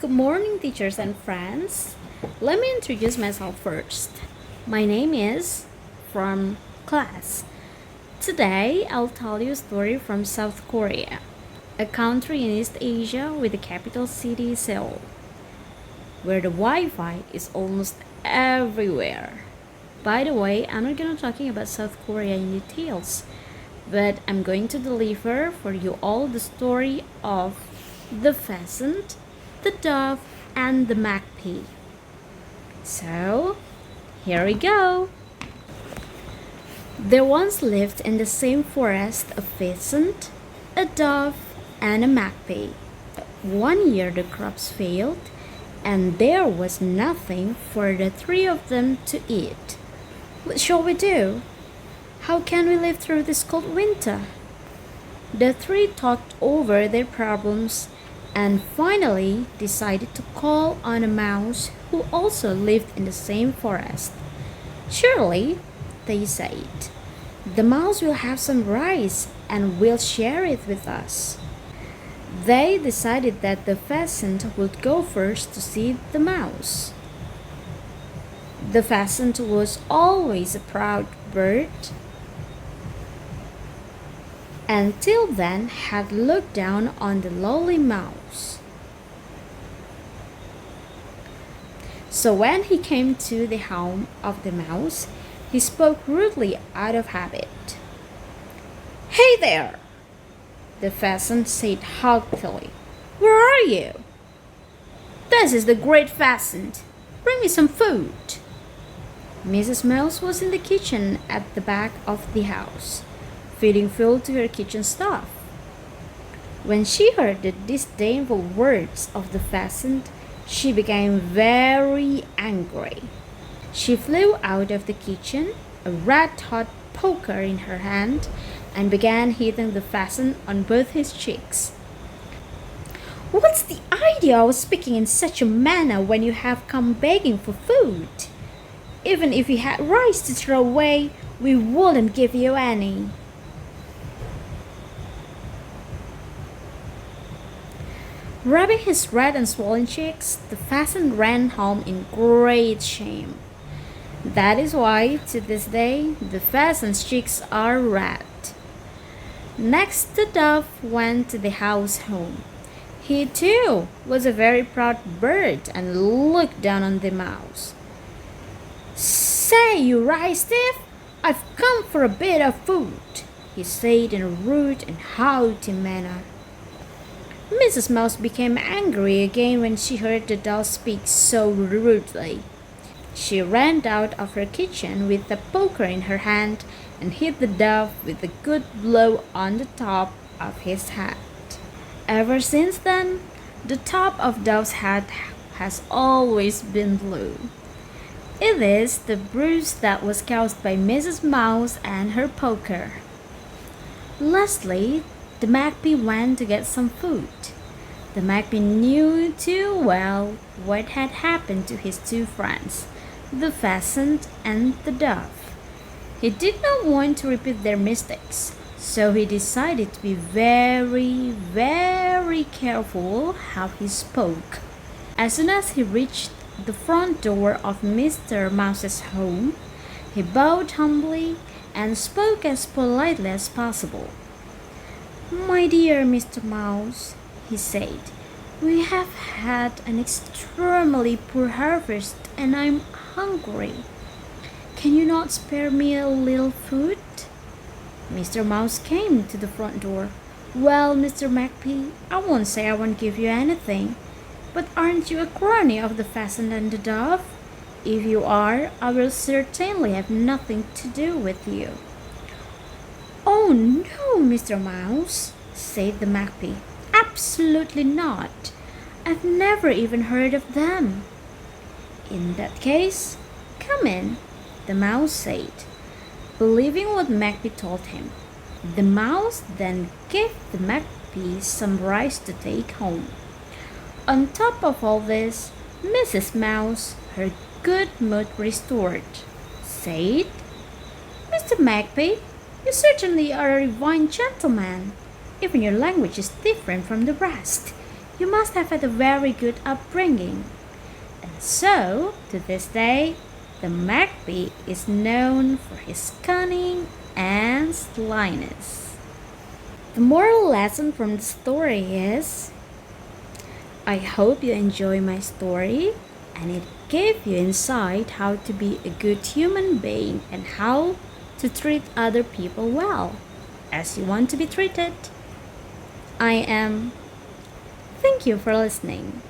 Good morning, teachers and friends. Let me introduce myself first. My name is from class. Today, I'll tell you a story from South Korea, a country in East Asia with the capital city Seoul, where the Wi-Fi is almost everywhere. By the way, I'm not gonna talking about South Korea in details, but I'm going to deliver for you all the story of the pheasant, the dove, and the magpie. So, here we go. There once lived in the same forest a pheasant, a dove, and a magpie. One year the crops failed, and there was nothing for the three of them to eat. What shall we do? How can we live through this cold winter? The three talked over their problems and finally decided to call on a mouse who also lived in the same forest. Surely, they said, the mouse will have some rice and will share it with us. They decided that the pheasant would go first to see the mouse. The pheasant was always a proud bird, until then had looked down on the lowly mouse. So when he came to the home of the mouse, he spoke rudely out of habit. "Hey there!" the pheasant said haughtily. "Where are you?" "This is the great pheasant. Bring me some food." Mrs. Mouse was in the kitchen at the back of the house, feeding fuel to her kitchen stove. When she heard the disdainful words of the pheasant, she became very angry. She flew out of the kitchen, a red-hot poker in her hand, and began hitting the pheasant on both his cheeks. "What's the idea of speaking in such a manner when you have come begging for food? Even if you had rice to throw away, we wouldn't give you any." Rubbing his red and swollen cheeks, the pheasant ran home in great shame. That is why, to this day, the pheasant's cheeks are red. Next, the dove went to the house home. He too was a very proud bird and looked down on the mouse. "Say, you rice thief, I've come for a bit of food," he said in a rude and haughty manner. Mrs. Mouse became angry again when she heard the dove speak so rudely. She ran out of her kitchen with the poker in her hand and hit the dove with a good blow on the top of his head. Ever since then, the top of Dove's head has always been blue. It is the bruise that was caused by Mrs. Mouse and her poker. Lastly, the magpie went to get some food. The magpie knew too well what had happened to his two friends, the pheasant and the dove. He did not want to repeat their mistakes, so he decided to be very, very careful how he spoke. As soon as he reached the front door of Mr. Mouse's home, he bowed humbly and spoke as politely as possible. "My dear Mr. Mouse," he said, "we have had an extremely poor harvest and I'm hungry. Can you not spare me a little food?" Mr. Mouse came to the front door. "Well, Mr. Magpie, I won't say I won't give you anything, but aren't you a crony of the pheasant and the dove? If you are, I will certainly have nothing to do with you." "Oh no, Mr. Mouse," said the magpie. "Absolutely not. I've never even heard of them." "In that case, come in," the mouse said, believing what Magpie told him. The mouse then gave the magpie some rice to take home. On top of all this, Mrs. Mouse, her good mood restored, said, "Mr. Magpie, you certainly are a divine gentleman. Even your language is different from the rest. You must have had a very good upbringing. And so, to this day, the Magpie is known for his cunning and slyness. The moral lesson from the story is I hope you enjoy my story and it gave you insight how to be a good human being and how to treat other people well as you want to be treated. I am. Thank you for listening.